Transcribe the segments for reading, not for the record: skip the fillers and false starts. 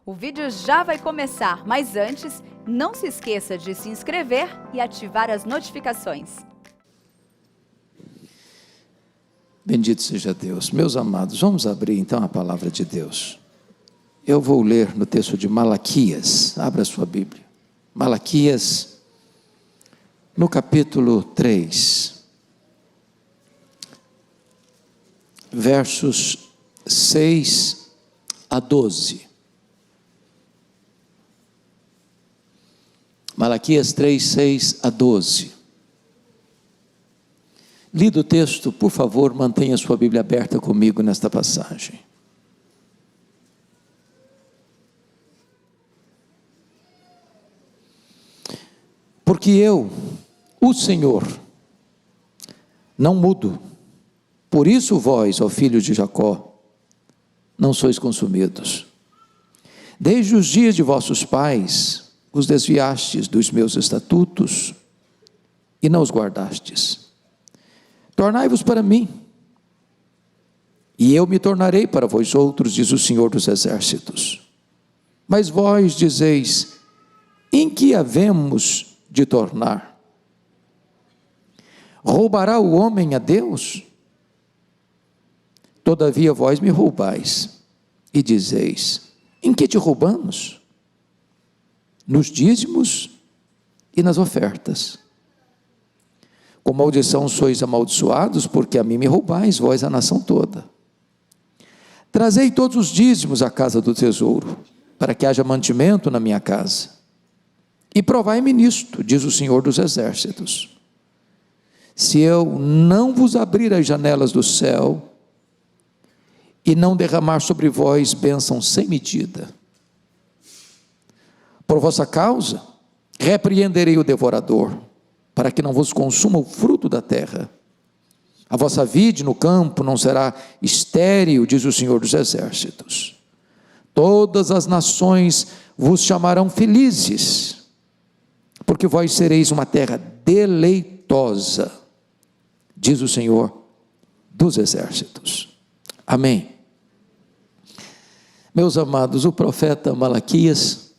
O vídeo já vai começar, mas antes, não se esqueça de se inscrever e ativar as notificações. Bendito seja Deus. Meus amados, vamos abrir então a palavra de Deus. Eu vou ler no texto de Malaquias, abra sua Bíblia. Malaquias, no capítulo 3, versos 6 a 12. Malaquias 3, 6 a 12. Lido o texto, por favor, mantenha sua Bíblia aberta comigo nesta passagem. Porque eu, o Senhor, não mudo, por isso vós, ó filhos de Jacó, não sois consumidos. Desde os dias de vossos pais, os desviastes dos meus estatutos e não os guardastes. Tornai-vos para mim, e eu me tornarei para vós outros, diz o Senhor dos Exércitos. Mas vós dizeis, em que havemos de tornar? Roubará o homem a Deus? Todavia vós me roubais, e dizeis, em que te roubamos? Nos dízimos e nas ofertas. Com maldição sois amaldiçoados, porque a mim me roubais, vós a nação toda. Trazei todos os dízimos à casa do tesouro, para que haja mantimento na minha casa. E provai-me nisto, diz o Senhor dos Exércitos, se eu não vos abrir as janelas do céu, e não derramar sobre vós bênção sem medida. Por vossa causa, repreenderei o devorador, para que não vos consuma o fruto da terra. A vossa vide no campo não será estéril, diz o Senhor dos Exércitos. Todas as nações vos chamarão felizes, porque vós sereis uma terra deleitosa, diz o Senhor dos Exércitos. Amém. Meus amados, o profeta Malaquias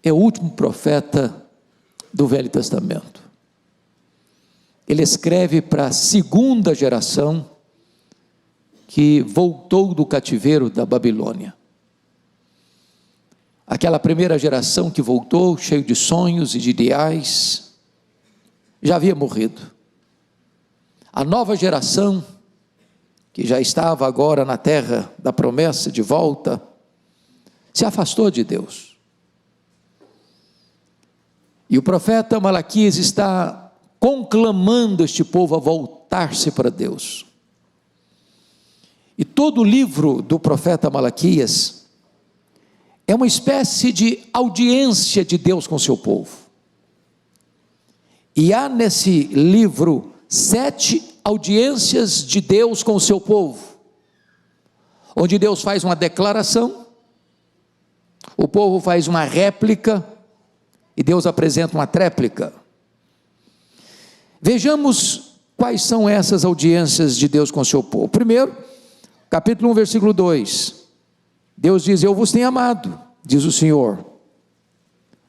é o último profeta do Velho Testamento. Ele escreve para a segunda geração que voltou do cativeiro da Babilônia. Aquela primeira geração que voltou, cheio de sonhos e de ideais, já havia morrido. A nova geração, que já estava agora na terra da promessa de volta, se afastou de Deus. E o profeta Malaquias está conclamando este povo a voltar-se para Deus. E todo o livro do profeta Malaquias é uma espécie de audiência de Deus com seu povo. E há nesse livro 7 audiências de Deus com o seu povo, onde Deus faz uma declaração, o povo faz uma réplica, e Deus apresenta uma tréplica. Vejamos quais são essas audiências de Deus com o seu povo. Primeiro, capítulo 1, versículo 2. Deus diz, eu vos tenho amado, diz o Senhor.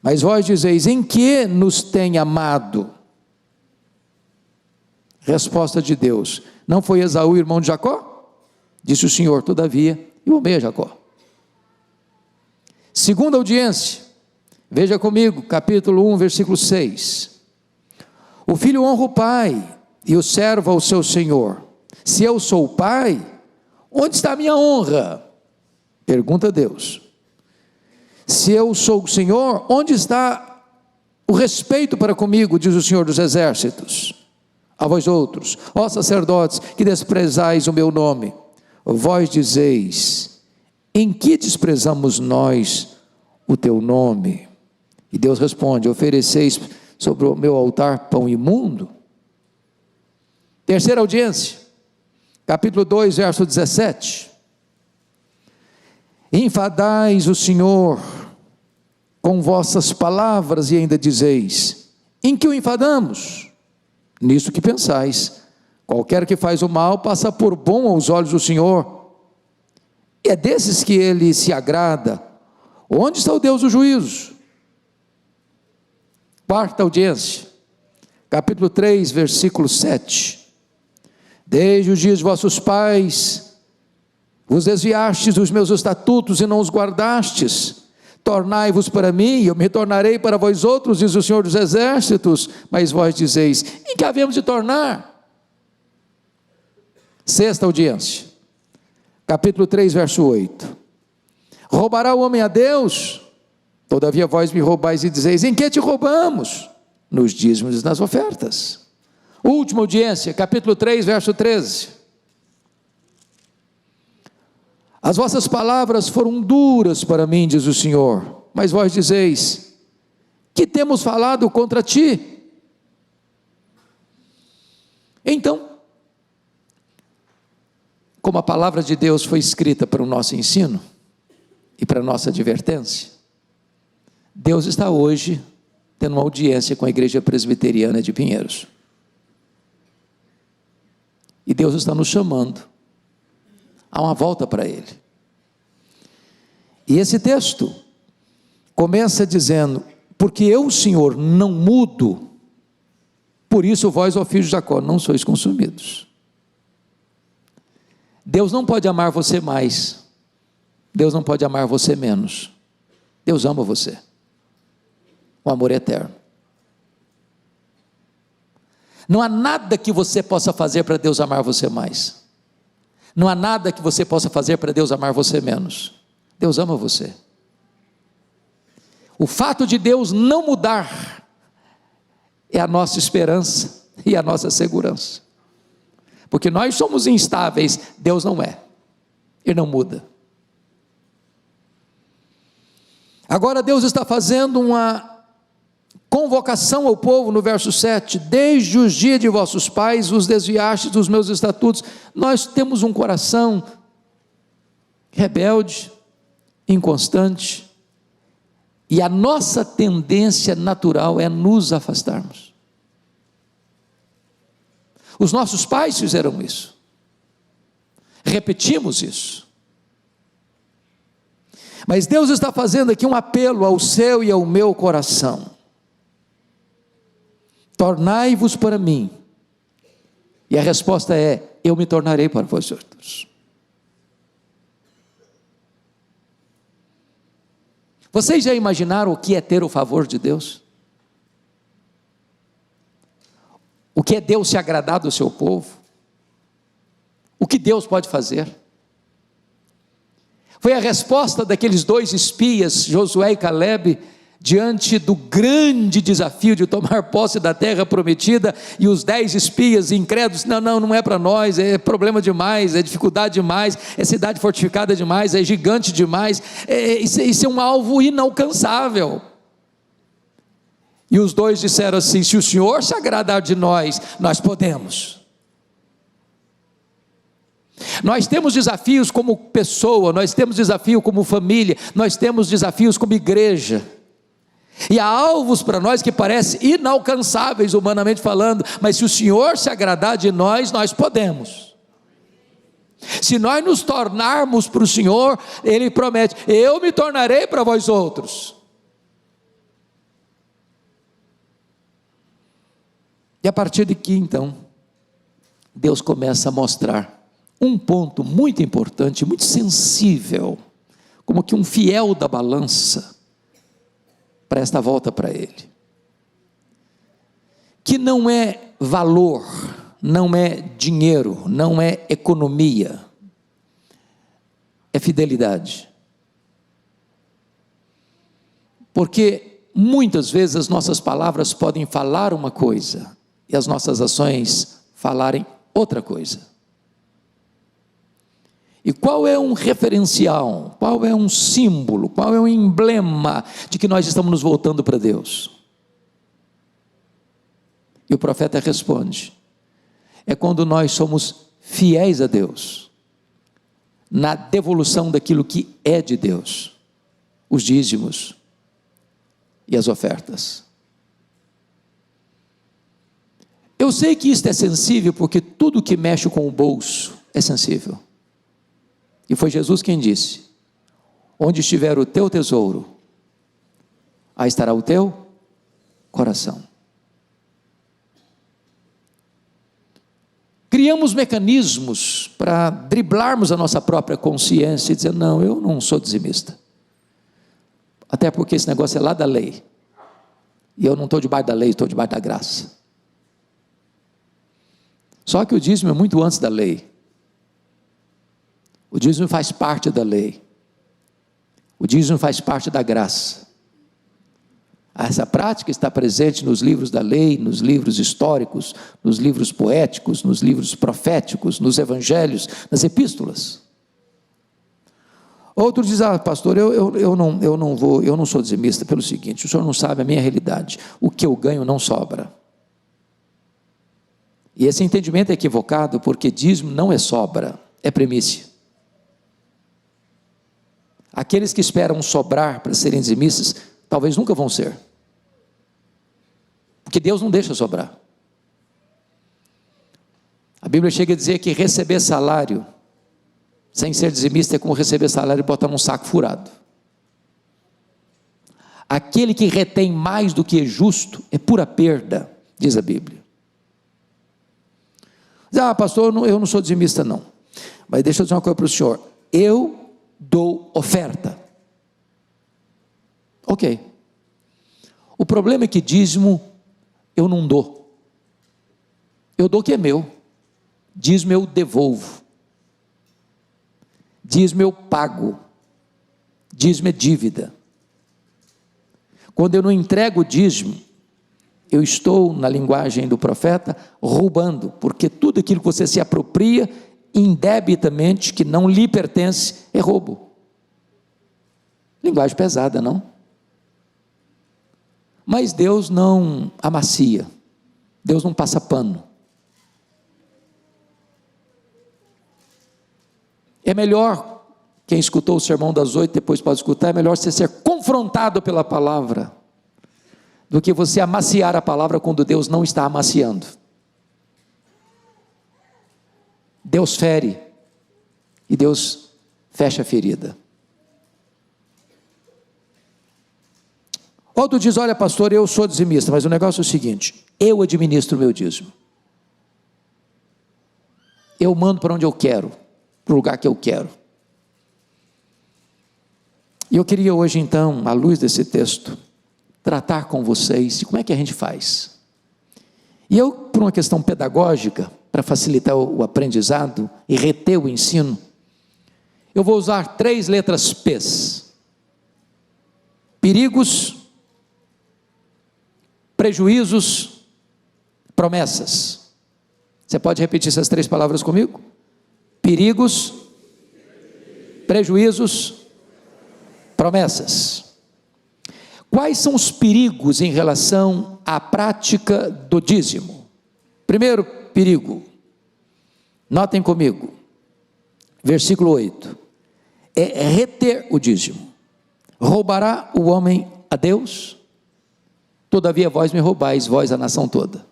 Mas vós dizeis, em que nos tem amado? Resposta de Deus, não foi Esaú, irmão de Jacó? Disse o Senhor, todavia, eu amei a Jacó. Segunda audiência, veja comigo, capítulo 1, versículo 6. O filho honra o pai, e o servo ao seu senhor. Se eu sou o pai, onde está a minha honra? Pergunta Deus. Se eu sou o Senhor, onde está o respeito para comigo, diz o Senhor dos Exércitos. A vós outros, ó sacerdotes, que desprezais o meu nome, vós dizeis, em que desprezamos nós o teu nome? E Deus responde, ofereceis sobre o meu altar pão imundo? Terceira audiência, capítulo 2, verso 17. Enfadais o Senhor com vossas palavras e ainda dizeis, em que o enfadamos? Nisso que pensais, qualquer que faz o mal passa por bom aos olhos do Senhor, e é desses que ele se agrada. Onde está o Deus do juízo? Quarta audiência, capítulo 3, versículo 7. Desde os dias de vossos pais, vos desviastes dos meus estatutos e não os guardastes. Tornai-vos para mim, e eu me tornarei para vós outros, diz o Senhor dos Exércitos. Mas vós dizeis: em que havemos de tornar? Sexta audiência, capítulo 3, verso 8. Roubará o homem a Deus? Todavia vós me roubais e dizeis: em que te roubamos? Nos dízimos e nas ofertas. Última audiência, capítulo 3, verso 13. As vossas palavras foram duras para mim, diz o Senhor, mas vós dizeis: que temos falado contra ti? Então, como a palavra de Deus foi escrita para o nosso ensino e para a nossa advertência, Deus está hoje tendo uma audiência com a Igreja Presbiteriana de Pinheiros. E Deus está nos chamando a uma volta para Ele. E esse texto começa dizendo: porque eu, Senhor, não mudo, por isso vós, ó filhos de Jacó, não sois consumidos. Deus não pode amar você mais, Deus não pode amar você menos. Deus ama você, o amor é eterno. Não há nada que você possa fazer para Deus amar você mais. Não há nada que você possa fazer para Deus amar você menos. Deus ama você. O fato de Deus não mudar é a nossa esperança e a nossa segurança. Porque nós somos instáveis, Deus não é. Ele não muda. Agora Deus está fazendo uma convocação ao povo no verso 7, desde os dias de vossos pais os desviastes dos meus estatutos. Nós temos um coração rebelde, inconstante, e a nossa tendência natural é nos afastarmos. Os nossos pais fizeram isso, repetimos isso, mas Deus está fazendo aqui um apelo ao seu e ao meu coração: tornai-vos para mim. E a resposta é: eu me tornarei para vós outros. Vocês já imaginaram o que é ter o favor de Deus? O que é Deus se agradar do seu povo? O que Deus pode fazer? Foi a resposta daqueles dois espias, Josué e Caleb, diante do grande desafio de tomar posse da terra prometida, e os 10 espias incrédulos: não é para nós, é problema demais, é dificuldade demais, é cidade fortificada demais, é gigante demais, isso é um alvo inalcançável. E os dois disseram assim: se o Senhor se agradar de nós, nós podemos. Nós temos desafios como pessoa, nós temos desafio como família, nós temos desafios como igreja, e há alvos para nós que parecem inalcançáveis humanamente falando, mas se o Senhor se agradar de nós, nós podemos. Se nós nos tornarmos para o Senhor, Ele promete: eu me tornarei para vós outros. E a partir de que então, Deus começa a mostrar um ponto muito importante, muito sensível, como que um fiel da balança, para esta volta para Ele, que não é valor, não é dinheiro, não é economia, é fidelidade. Porque muitas vezes as nossas palavras podem falar uma coisa e as nossas ações falarem outra coisa. E qual é um referencial, qual é um símbolo, qual é um emblema de que nós estamos nos voltando para Deus? E o profeta responde: é quando nós somos fiéis a Deus, na devolução daquilo que é de Deus, os dízimos e as ofertas. Eu sei que isto é sensível, porque tudo que mexe com o bolso é sensível. E foi Jesus quem disse: onde estiver o teu tesouro, aí estará o teu coração. Criamos mecanismos para driblarmos a nossa própria consciência e dizer, não, eu não sou dizimista. Até porque esse negócio é lá da lei. E eu não estou debaixo da lei, estou debaixo da graça. Só que o dízimo é muito antes da lei. O dízimo faz parte da lei. O dízimo faz parte da graça. Essa prática está presente nos livros da lei, nos livros históricos, nos livros poéticos, nos livros proféticos, nos evangelhos, nas epístolas. Outro diz, pastor, eu não sou dizimista pelo seguinte, o senhor não sabe a minha realidade, o que eu ganho não sobra. E esse entendimento é equivocado, porque dízimo não é sobra, é primícia. Aqueles que esperam sobrar para serem dizimistas, talvez nunca vão ser. Porque Deus não deixa sobrar. A Bíblia chega a dizer que receber salário, sem ser dizimista, é como receber salário e botar num saco furado. Aquele que retém mais do que é justo, é pura perda, diz a Bíblia. Pastor, eu não sou dizimista não. Mas deixa eu dizer uma coisa para o senhor. Eu dou oferta. Ok. O problema é que dízimo eu não dou. Eu dou o que é meu. Dízimo eu devolvo. Dízimo eu pago. Dízimo é dívida. Quando eu não entrego o dízimo, eu estou, na linguagem do profeta, roubando, porque tudo aquilo que você se apropria indebitamente, que não lhe pertence, é roubo. Linguagem pesada, não? Mas Deus não amacia, Deus não passa pano. É melhor, quem escutou o sermão das 8, depois pode escutar, é melhor você ser confrontado pela palavra, do que você amaciar a palavra quando Deus não está amaciando. Deus fere, e Deus fecha a ferida. Outro diz, olha pastor, eu sou dizimista, mas o negócio é o seguinte, eu administro o meu dízimo. Eu mando para onde eu quero, para o lugar que eu quero. E eu queria hoje então, à luz desse texto, tratar com vocês de como é que a gente faz. E eu, por uma questão pedagógica, para facilitar o aprendizado e reter o ensino, eu vou usar 3 letras P's. Perigos, prejuízos, promessas. Você pode repetir essas 3 palavras comigo? Perigos, prejuízos, promessas. Quais são os perigos em relação à prática do dízimo? Primeiro perigo, notem comigo, versículo 8, é reter o dízimo. Roubará o homem a Deus? Todavia vós me roubais, vós a nação toda.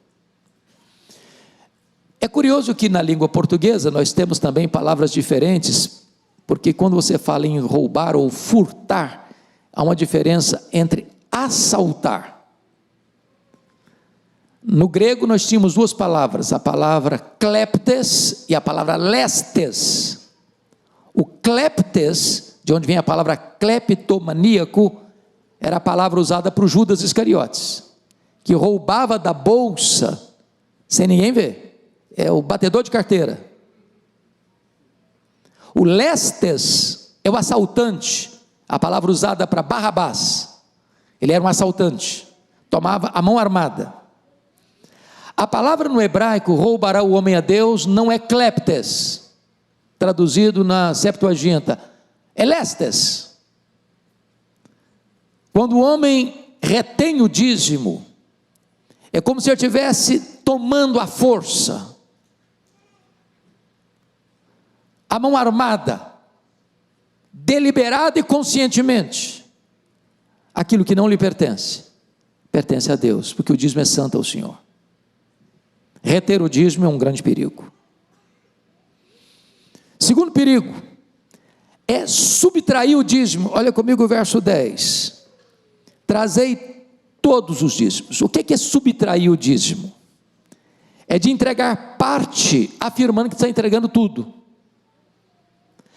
É curioso que na língua portuguesa nós temos também palavras diferentes, porque quando você fala em roubar ou furtar, há uma diferença entre assaltar. No grego nós tínhamos 2 palavras, a palavra kleptes e a palavra lestes. O kleptes, de onde vem a palavra cleptomaníaco, era a palavra usada para o Judas Iscariotes, que roubava da bolsa, sem ninguém ver, é o batedor de carteira. O lestes é o assaltante, a palavra usada para Barrabás, ele era um assaltante, tomava a mão armada. A palavra no hebraico, roubará o homem a Deus, não é kleptes, traduzido na Septuaginta, é lestes. Quando o homem retém o dízimo, é como se ele estivesse tomando à força, a mão armada, deliberada e conscientemente, aquilo que não lhe pertence, pertence a Deus, porque o dízimo é santo ao Senhor. Reter o dízimo é um grande perigo. Segundo perigo, é subtrair o dízimo. Olha comigo o verso 10. Trazei todos os dízimos. O que é subtrair o dízimo? É de entregar parte, afirmando que está entregando tudo.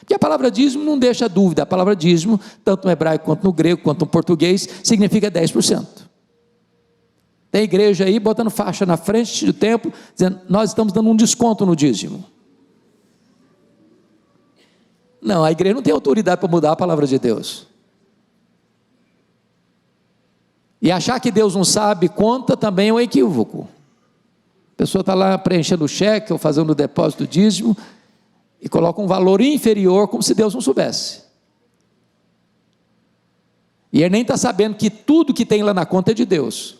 Porque a palavra dízimo não deixa dúvida. A palavra dízimo, tanto no hebraico quanto no grego, quanto no português, significa 10%. Tem igreja aí botando faixa na frente do templo, dizendo, nós estamos dando um desconto no dízimo. Não, a igreja não tem autoridade para mudar a palavra de Deus. E achar que Deus não sabe conta também é um equívoco. A pessoa está lá preenchendo o cheque ou fazendo o depósito do dízimo e coloca um valor inferior como se Deus não soubesse. E ele nem está sabendo que tudo que tem lá na conta é de Deus.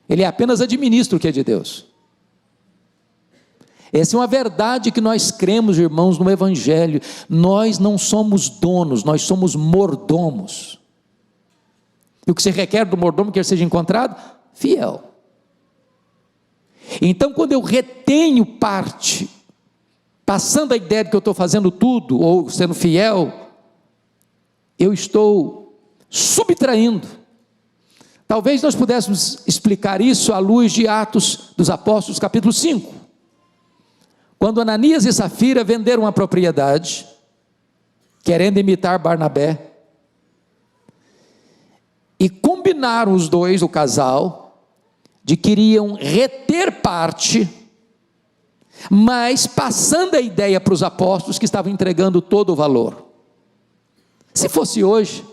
Ele apenas administra o que é de Deus. Essa é uma verdade que nós cremos, irmãos, no Evangelho. Nós não somos donos, nós somos mordomos. E o que se requer do mordomo que ele seja encontrado? Fiel. Então, quando eu retenho parte, passando a ideia de que eu estou fazendo tudo, ou sendo fiel, eu estou subtraindo. Talvez nós pudéssemos explicar isso à luz de Atos dos Apóstolos, capítulo 5. Quando Ananias e Safira venderam uma propriedade, querendo imitar Barnabé, e combinaram os dois, o casal, de que iriam reter parte, mas passando a ideia para os apóstolos que estavam entregando todo o valor. Se fosse hoje,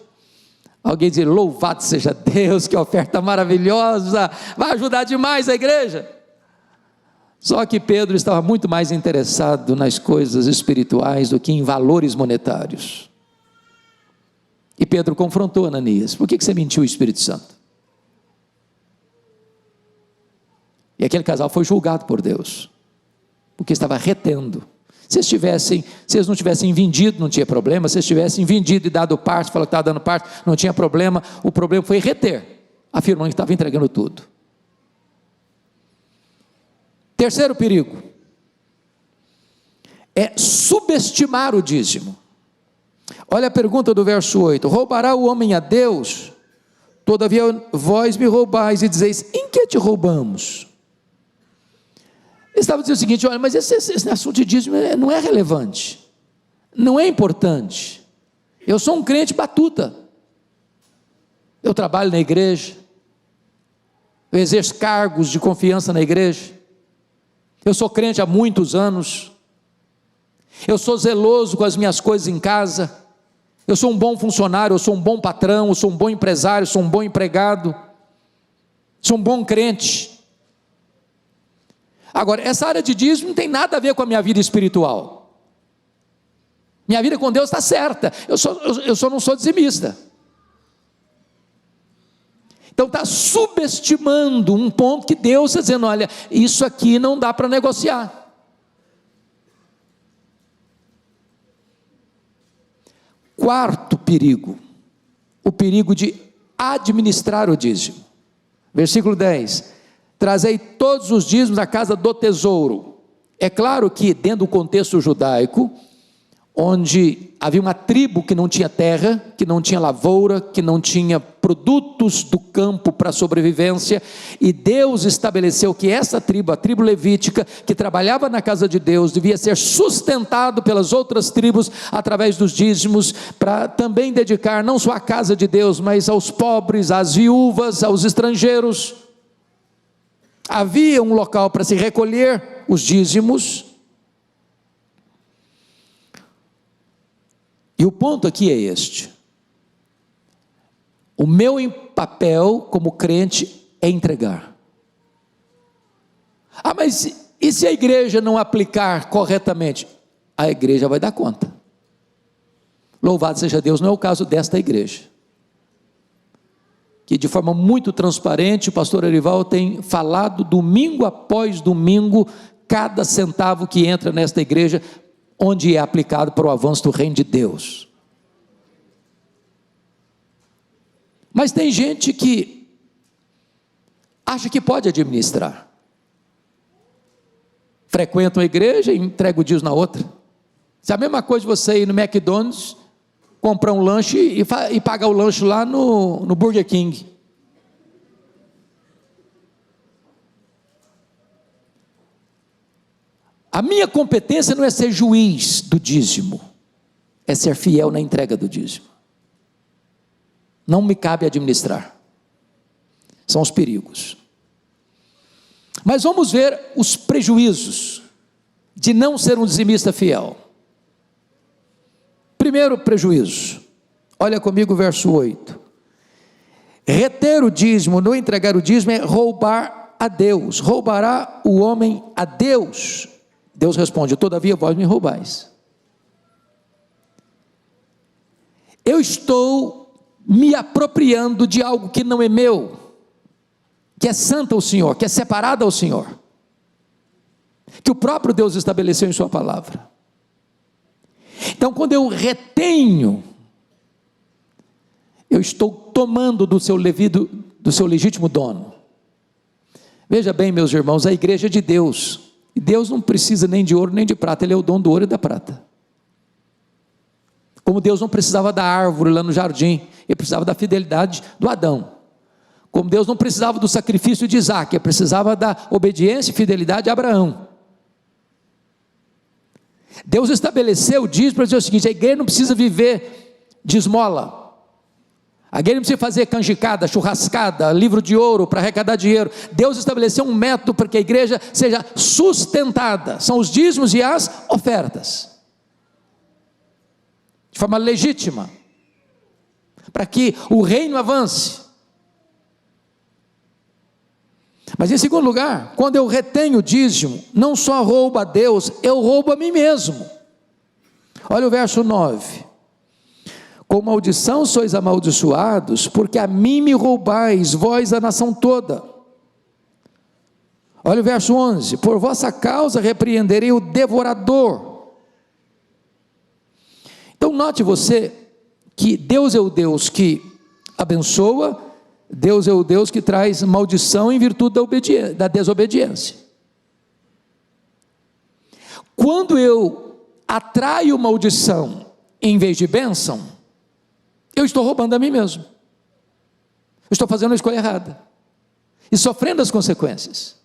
alguém dizer, louvado seja Deus, que oferta maravilhosa, vai ajudar demais a igreja. Só que Pedro estava muito mais interessado nas coisas espirituais do que em valores monetários. E Pedro confrontou Ananias, por que você mentiu o Espírito Santo? E aquele casal foi julgado por Deus, porque estava retendo. Se eles não tivessem vendido, não tinha problema. Se eles tivessem vendido e dado parte, falou que estava dando parte, não tinha problema. O problema foi reter, afirmando que estava entregando tudo. Terceiro perigo é subestimar o dízimo. Olha a pergunta do verso 8: roubará o homem a Deus? Todavia vós me roubais e dizeis, em que te roubamos? Ele estava dizendo o seguinte, olha, mas esse assunto de dízimo não é relevante, não é importante. Eu sou um crente batuta, eu trabalho na igreja, eu exerço cargos de confiança na igreja, eu sou crente há muitos anos, eu sou zeloso com as minhas coisas em casa, eu sou um bom funcionário, eu sou um bom patrão, eu sou um bom empresário, eu sou um bom empregado, sou um bbom crente. Agora, essa área de dízimo não tem nada a ver com a minha vida espiritual. Minha vida com Deus está certa, eu só não sou dizimista. Então está subestimando um ponto que Deus está dizendo, olha, isso aqui não dá para negociar. Quarto perigo, o perigo de administrar o dízimo. Versículo 10, trazei todos os dízimos à casa do tesouro. É claro que dentro do contexto judaico, onde havia uma tribo que não tinha terra, que não tinha lavoura, que não tinha produtos do campo para sobrevivência, e Deus estabeleceu que essa tribo, a tribo levítica, que trabalhava na casa de Deus, devia ser sustentado pelas outras tribos, através dos dízimos, para também dedicar não só à casa de Deus, mas aos pobres, às viúvas, aos estrangeiros. Havia um local para se recolher os dízimos. E o ponto aqui é este: o meu papel como crente é entregar. Mas e se a igreja não aplicar corretamente? A igreja vai dar conta. Louvado seja Deus, não é o caso desta igreja, que de forma muito transparente o pastor Erival tem falado domingo após domingo, cada centavo que entra nesta igreja, onde é aplicado para o avanço do reino de Deus. Mas tem gente que acha que pode administrar, frequenta uma igreja e entrega o dízimo na outra, Isso é a mesma coisa de você ir no McDonald's, comprar um lanche e pagar o lanche lá no Burger King. A minha competência não é ser juiz do dízimo, é ser fiel na entrega do dízimo. Não me cabe administrar. São os perigos. Mas vamos ver os prejuízos de não ser um dizimista fiel. Primeiro prejuízo, olha comigo o verso 8. Reter o dízimo, não entregar o dízimo, é roubar a Deus. Roubará o homem a Deus? Deus responde: todavia vós me roubais. Eu estou me apropriando de algo que não é meu, que é santo ao Senhor, que é separado ao Senhor, que o próprio Deus estabeleceu em sua palavra. Então, quando eu retenho, eu estou tomando do seu legítimo dono. Veja bem, meus irmãos, a igreja é de Deus, e Deus não precisa nem de ouro nem de prata, Ele é o dono do ouro e da prata. Como Deus não precisava da árvore lá no jardim, Ele precisava da fidelidade do Adão. Como Deus não precisava do sacrifício de Isaac, Ele precisava da obediência e fidelidade de Abraão. Deus estabeleceu o dízimo para dizer o seguinte: a igreja não precisa viver de esmola, a igreja não precisa fazer canjicada, churrascada, livro de ouro para arrecadar dinheiro. Deus estabeleceu um método para que a igreja seja sustentada, são os dízimos e as ofertas, de forma legítima, para que o reino avance. Mas em segundo lugar, quando eu retenho o dízimo, não só roubo a Deus, eu roubo a mim mesmo. Olha o verso 9: com maldição sois amaldiçoados, porque a mim me roubais, vós a nação toda. Olha o verso 11: por vossa causa repreenderei o devorador. Então note você que Deus é o Deus que abençoa, Deus é o Deus que traz maldição em virtude da desobediência. Quando eu atraio maldição em vez de bênção, eu estou roubando a mim mesmo, eu estou fazendo a escolha errada e sofrendo as consequências.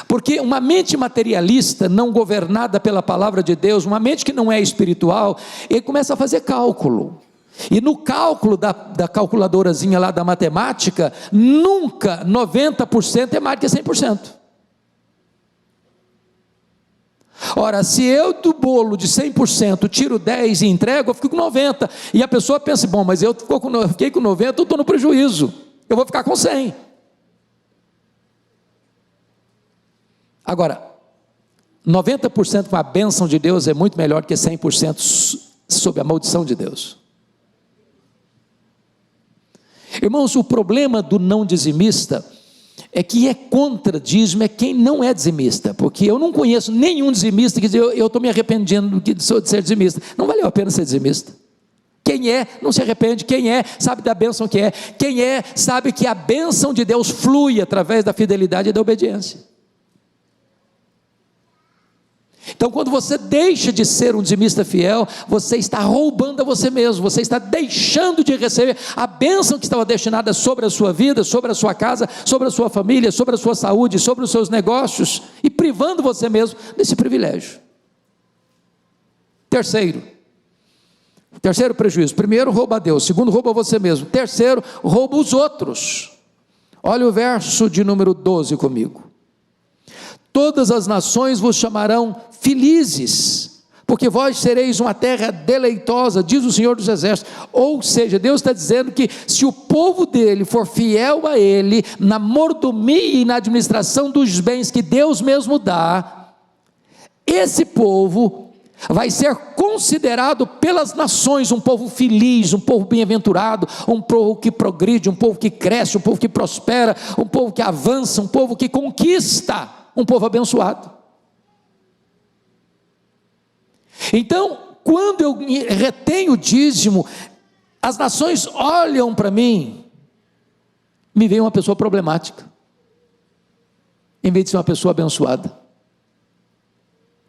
Porque uma mente materialista, não governada pela palavra de Deus, uma mente que não é espiritual, ele começa a fazer cálculo. E no cálculo da calculadorazinha lá da matemática, nunca 90% é mais que 100%. Ora, se eu do bolo de 100% tiro 10 e entrego, eu fico com 90%. E a pessoa pensa: bom, mas eu fiquei com 90%, eu estou no prejuízo, eu vou ficar com 100%. Agora, 90% com a bênção de Deus é muito melhor que 100% sob a maldição de Deus. Irmãos, o problema do não dizimista é que é contra dízimo é quem não é dizimista, porque eu não conheço nenhum dizimista que diz: eu estou me arrependendo de ser dizimista. Não valeu a pena ser dizimista. Quem é, não se arrepende. Quem é, sabe da bênção que é. Quem é, sabe que a bênção de Deus flui através da fidelidade e da obediência. Então, quando você deixa de ser um dizimista fiel, você está roubando a você mesmo, você está deixando de receber a bênção que estava destinada sobre a sua vida, sobre a sua casa, sobre a sua família, sobre a sua saúde, sobre os seus negócios, e privando você mesmo desse privilégio. Terceiro prejuízo: primeiro, rouba a Deus; segundo, rouba você mesmo; terceiro, rouba os outros. Olha o verso de número 12 comigo: todas as nações vos chamarão felizes, porque vós sereis uma terra deleitosa, diz o Senhor dos Exércitos. Ou seja, Deus está dizendo que se o povo dele for fiel a ele, na mordomia e na administração dos bens que Deus mesmo dá, esse povo vai ser considerado pelas nações um povo feliz, um povo bem-aventurado, um povo que progride, um povo que cresce, um povo que prospera, um povo que avança, um povo que conquista, um povo abençoado. Então, quando eu retenho o dízimo, as nações olham para mim, me veem uma pessoa problemática, em vez de ser uma pessoa abençoada.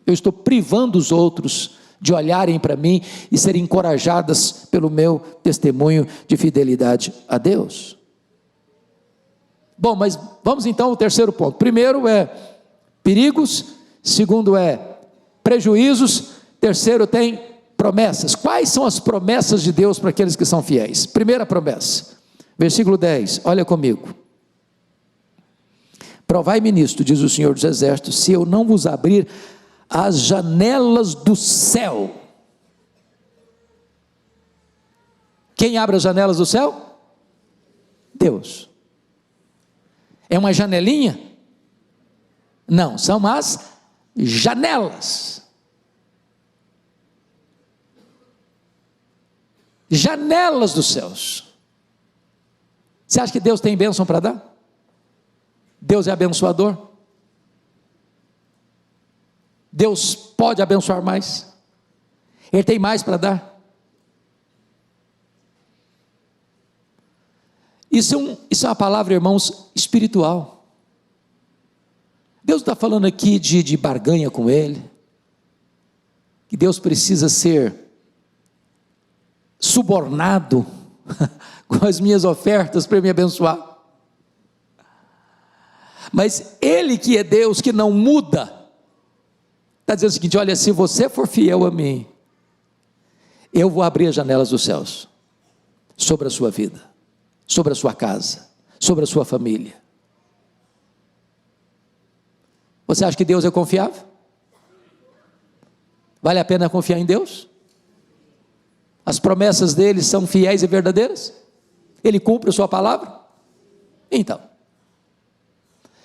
eu estou privando os outros de olharem para mim e serem encorajadas pelo meu testemunho de fidelidade a Deus. Bom, mas vamos então ao terceiro ponto. Primeiro é perigos, segundo é prejuízos, terceiro tem promessas. Quais são as promessas de Deus para aqueles que são fiéis? Primeira promessa, versículo 10, olha comigo. Provai-me nisto, diz o Senhor dos Exércitos, se eu não vos abrir as janelas do céu. Quem abre as janelas do céu? Deus. É uma janelinha? Não, são as janelas. Janelas dos céus. Você acha que Deus tem bênção para dar? Deus é abençoador? Deus pode abençoar mais? Ele tem mais para dar? Isso é uma palavra, irmãos, espiritual. Deus está falando aqui de barganha com Ele, que Deus precisa ser subornado com as minhas ofertas para me abençoar. Mas Ele que é Deus, que não muda, está dizendo o seguinte: olha, se você for fiel a mim, eu vou abrir as janelas dos céus sobre a sua vida, sobre a sua casa, sobre a sua família. Você acha que Deus é confiável? Vale a pena confiar em Deus? As promessas dele são fiéis e verdadeiras? Ele cumpre a sua palavra? Então,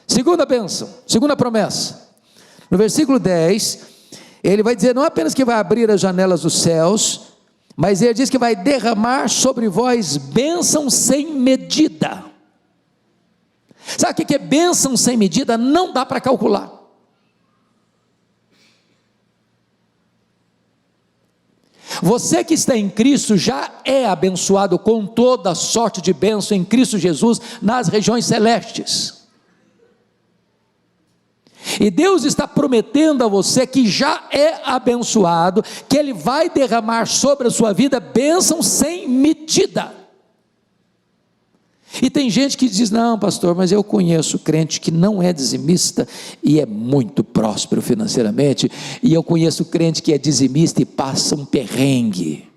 segunda bênção, segunda promessa, no versículo 10, ele vai dizer não apenas que vai abrir as janelas dos céus, mas ele diz que vai derramar sobre vós bênção sem medida. Sabe o que é bênção sem medida? Não dá para calcular. Você que está em Cristo já é abençoado com toda sorte de bênção em Cristo Jesus nas regiões celestes. E Deus está prometendo a você que já é abençoado, que Ele vai derramar sobre a sua vida bênção sem medida. E tem gente que diz: não, pastor, mas eu conheço crente que não é dizimista e é muito próspero financeiramente, e eu conheço crente que é dizimista e passa um perrengue.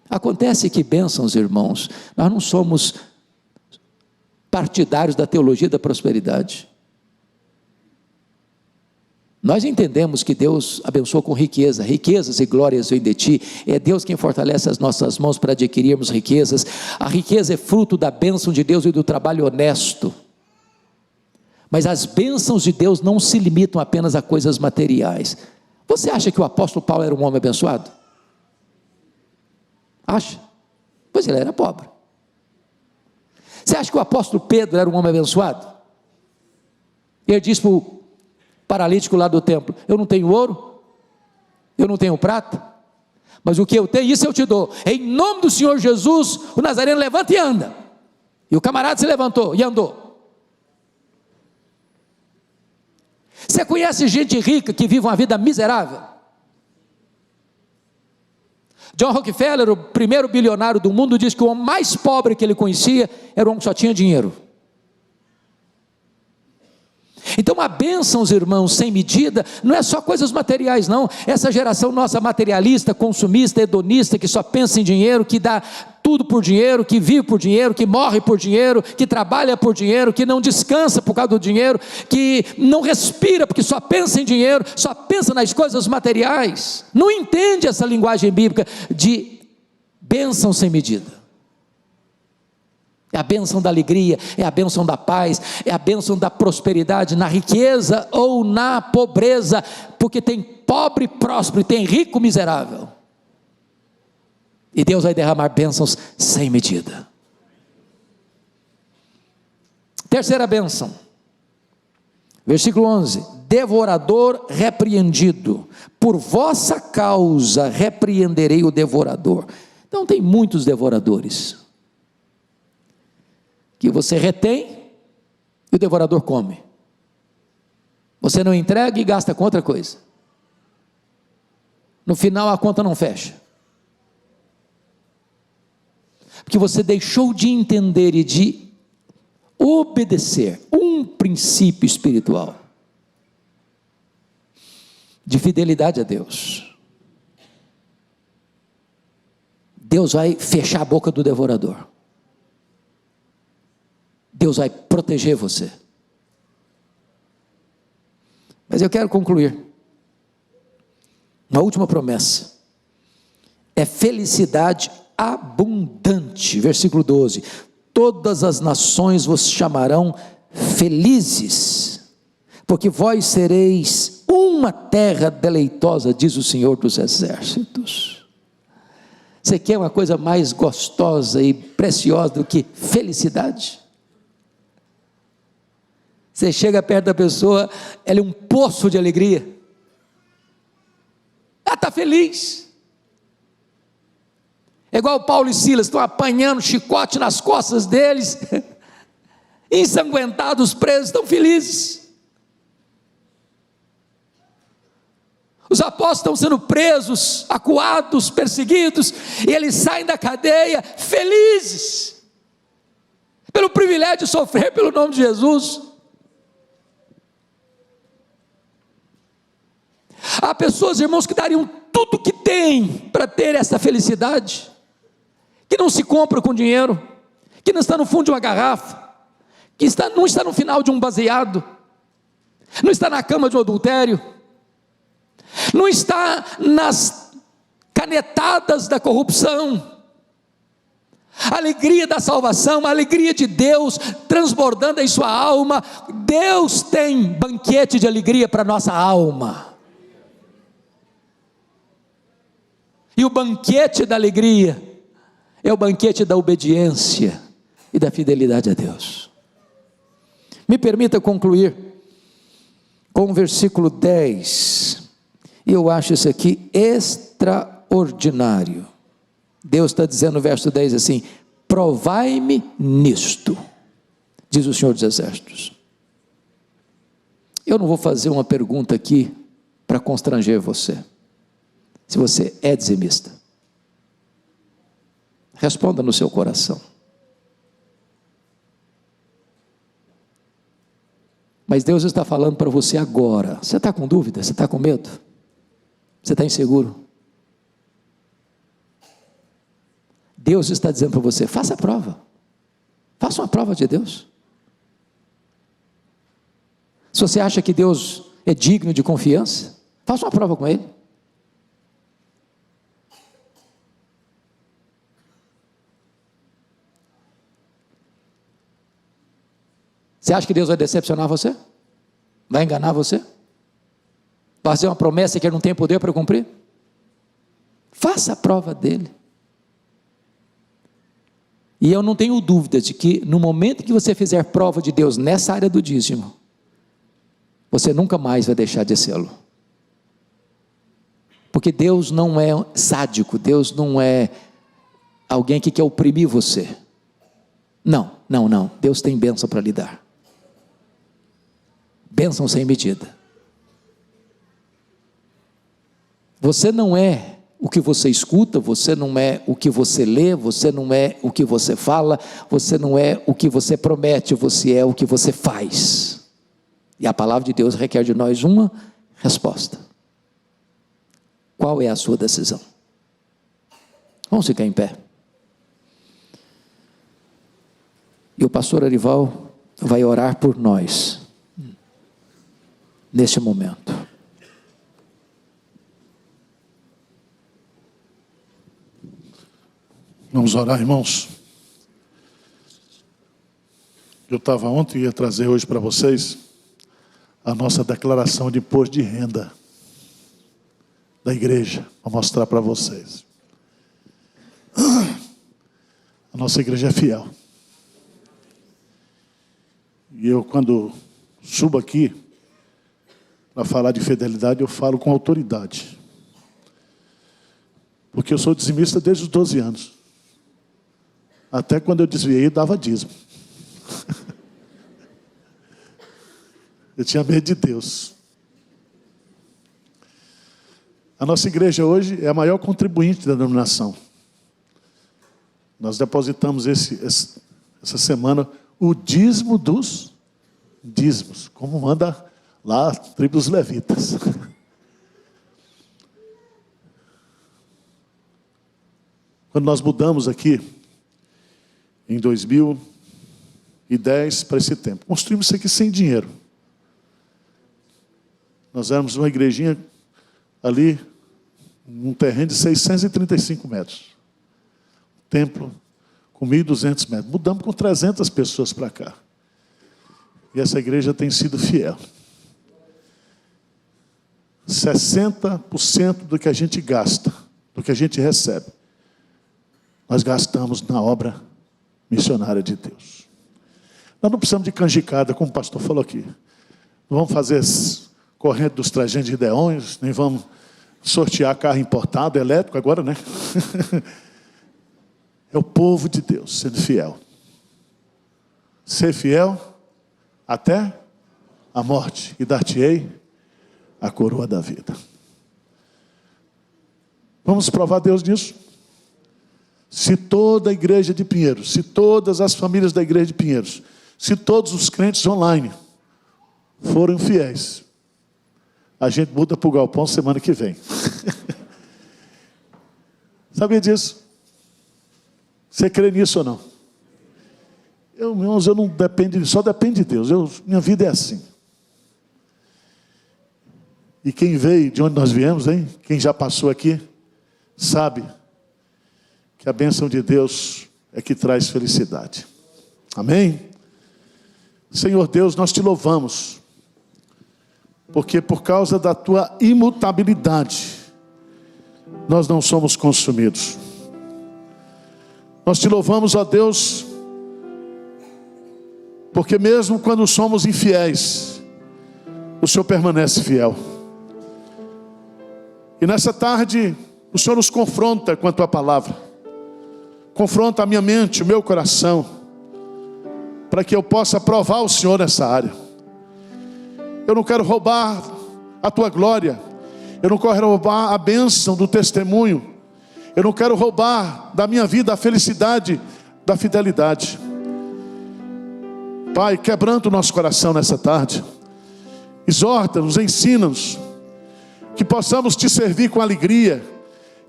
Acontece que, bênçãos, irmãos, nós não somos partidários da teologia da prosperidade. Nós entendemos que Deus abençoa com riqueza, riquezas e glórias vêm de ti, é Deus quem fortalece as nossas mãos para adquirirmos riquezas. A riqueza é fruto da bênção de Deus e do trabalho honesto, mas as bênçãos de Deus não se limitam apenas a coisas materiais. Você acha que o apóstolo Paulo era um homem abençoado? Acha? Pois ele era pobre. Você acha que o apóstolo Pedro era um homem abençoado? Ele disse para o paralítico lá do templo: eu não tenho ouro, eu não tenho prata, mas o que eu tenho, isso eu te dou. Em nome do Senhor Jesus, o Nazareno levanta e anda. E o camarada se levantou e andou. Você conhece gente rica que vive uma vida miserável? John Rockefeller, o primeiro bilionário do mundo, diz que o homem mais pobre que ele conhecia era o homem que só tinha dinheiro. Então a bênção, irmãos, sem medida, não é só coisas materiais não. Essa geração nossa materialista, consumista, hedonista, que só pensa em dinheiro, que dá tudo por dinheiro, que vive por dinheiro, que morre por dinheiro, que trabalha por dinheiro, que não descansa por causa do dinheiro, que não respira porque só pensa em dinheiro, só pensa nas coisas materiais, não entende essa linguagem bíblica de bênção sem medida. É a bênção da alegria, é a bênção da paz, é a bênção da prosperidade na riqueza ou na pobreza, porque tem pobre próspero e tem rico miserável. E Deus vai derramar bênçãos sem medida. Terceira bênção, versículo 11: devorador repreendido, por vossa causa repreenderei o devorador. Então tem muitos devoradores que você retém e o devorador come. Você não entrega e gasta com outra coisa. No final a conta não fecha. Porque você deixou de entender e de obedecer um princípio espiritual de fidelidade a Deus. Deus vai fechar a boca do devorador. Deus vai proteger você. Mas eu quero concluir. Uma última promessa. É felicidade abundante. Versículo 12. Todas as nações vos chamarão felizes, porque vós sereis uma terra deleitosa, diz o Senhor dos Exércitos. Você quer uma coisa mais gostosa e preciosa do que felicidade? Você chega perto da pessoa, ela é um poço de alegria. Ela está feliz. É igual Paulo e Silas, estão apanhando chicote nas costas deles, ensanguentados, presos, estão felizes. Os apóstolos estão sendo presos, acuados, perseguidos, e eles saem da cadeia felizes, pelo privilégio de sofrer pelo nome de Jesus. Há pessoas, irmãos, que dariam tudo que têm para ter essa felicidade, que não se compra com dinheiro, que não está no fundo de uma garrafa, que não está no final de um baseado, não está na cama de um adultério, não está nas canetadas da corrupção. A alegria da salvação, a alegria de Deus transbordando em sua alma. Deus tem banquete de alegria para a nossa alma. E o banquete da alegria é o banquete da obediência e da fidelidade a Deus. Me permita concluir com o versículo 10. E eu acho isso aqui extraordinário. Deus está dizendo no verso 10 assim: provai-me nisto, diz o Senhor dos Exércitos. Eu não vou fazer uma pergunta aqui para constranger você. Se você é dizimista, responda no seu coração. Mas Deus está falando para você agora. Você está com dúvida? Você está com medo? Você está inseguro? Deus está dizendo para você: faça a prova. Faça uma prova de Deus. Se você acha que Deus é digno de confiança, faça uma prova com Ele. Você acha que Deus vai decepcionar você? Vai enganar você? Vai fazer uma promessa que Ele não tem poder para cumprir? Faça a prova dEle. E eu não tenho dúvida de que no momento que você fizer prova de Deus nessa área do dízimo, você nunca mais vai deixar de sê-lo. Porque Deus não é sádico, Deus não é alguém que quer oprimir você. Não, Deus tem bênção para lhe dar. Bênção sem medida. Você não é o que você escuta, você não é o que você lê, você não é o que você fala, você não é o que você promete, você é o que você faz. E a palavra de Deus requer de nós uma resposta. Qual é a sua decisão? Vamos ficar em pé. E o pastor Arival vai orar por nós neste momento. Vamos orar, irmãos. Eu estava ontem e ia trazer hoje para vocês a nossa declaração de imposto de renda da igreja. Vou mostrar para vocês. A nossa igreja é fiel. E eu, quando subo aqui para falar de fidelidade, eu falo com autoridade. Porque eu sou dizimista desde os 12 anos. Até quando eu desviei, eu dava dízimo. Eu tinha medo de Deus. A nossa igreja hoje é a maior contribuinte da denominação. Nós depositamos essa semana o dízimo dos dízimos, como manda lá a tribo dos levitas. Quando nós mudamos aqui, em 2010 para esse tempo, construímos isso aqui sem dinheiro. Nós éramos uma igrejinha ali, num terreno de 635 metros. Templo com 1.200 metros. Mudamos com 300 pessoas para cá. E essa igreja tem sido fiel. 60% do que a gente gasta, do que a gente recebe, nós gastamos na obra missionária de Deus. Nós não precisamos de canjicada, como o pastor falou aqui. Não vamos fazer corrente dos 300 Gideões, nem vamos sortear carro importado, elétrico agora, né? É o povo de Deus sendo fiel. Ser fiel até a morte, e dar-te-ei a coroa da vida. Vamos provar Deus nisso? Se toda a igreja de Pinheiros, se todas as famílias da igreja de Pinheiros, se todos os crentes online forem fiéis, a gente muda para o galpão semana que vem. Sabia disso? Você crê nisso ou não? Irmãos, eu não dependo, só depende de Deus. Minha vida é assim. E quem veio de onde nós viemos, hein? Quem já passou aqui, sabe que a bênção de Deus é que traz felicidade. Amém? Senhor Deus, nós te louvamos, porque por causa da tua imutabilidade, nós não somos consumidos. Nós te louvamos, ó Deus, porque mesmo quando somos infiéis, o Senhor permanece fiel. E nessa tarde, o Senhor nos confronta com a tua palavra. Confronta a minha mente, o meu coração, para que eu possa provar o Senhor nessa área. Eu não quero roubar a tua glória. Eu não quero roubar a bênção do testemunho. Eu não quero roubar da minha vida a felicidade da fidelidade. Pai, quebranta o nosso coração nessa tarde. Exorta-nos, ensina-nos, que possamos te servir com alegria,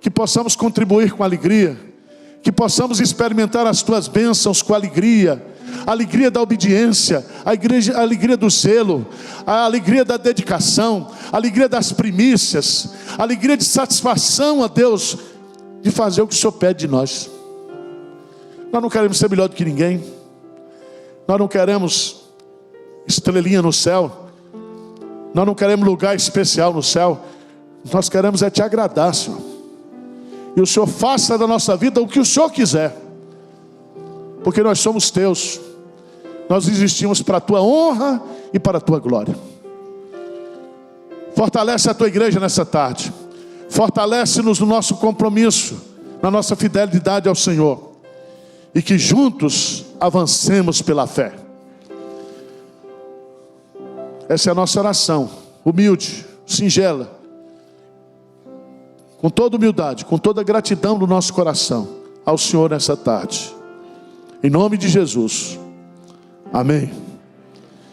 que possamos contribuir com alegria, que possamos experimentar as tuas bênçãos com alegria, a alegria da obediência, a alegria do zelo, a alegria da dedicação, a alegria das primícias, a alegria de satisfação a Deus, de fazer o que o Senhor pede de nós. Nós não queremos ser melhor do que ninguém. Nós não queremos estrelinha no céu. Nós não queremos lugar especial no céu. Nós queremos é te agradar, Senhor. E o Senhor faça da nossa vida o que o Senhor quiser. Porque nós somos teus. Nós existimos para a tua honra e para a tua glória. Fortalece a tua igreja nessa tarde. Fortalece-nos no nosso compromisso, na nossa fidelidade ao Senhor. E que juntos avancemos pela fé. Essa é a nossa oração, humilde, singela, com toda humildade, com toda gratidão do nosso coração ao Senhor nessa tarde. Em nome de Jesus. Amém.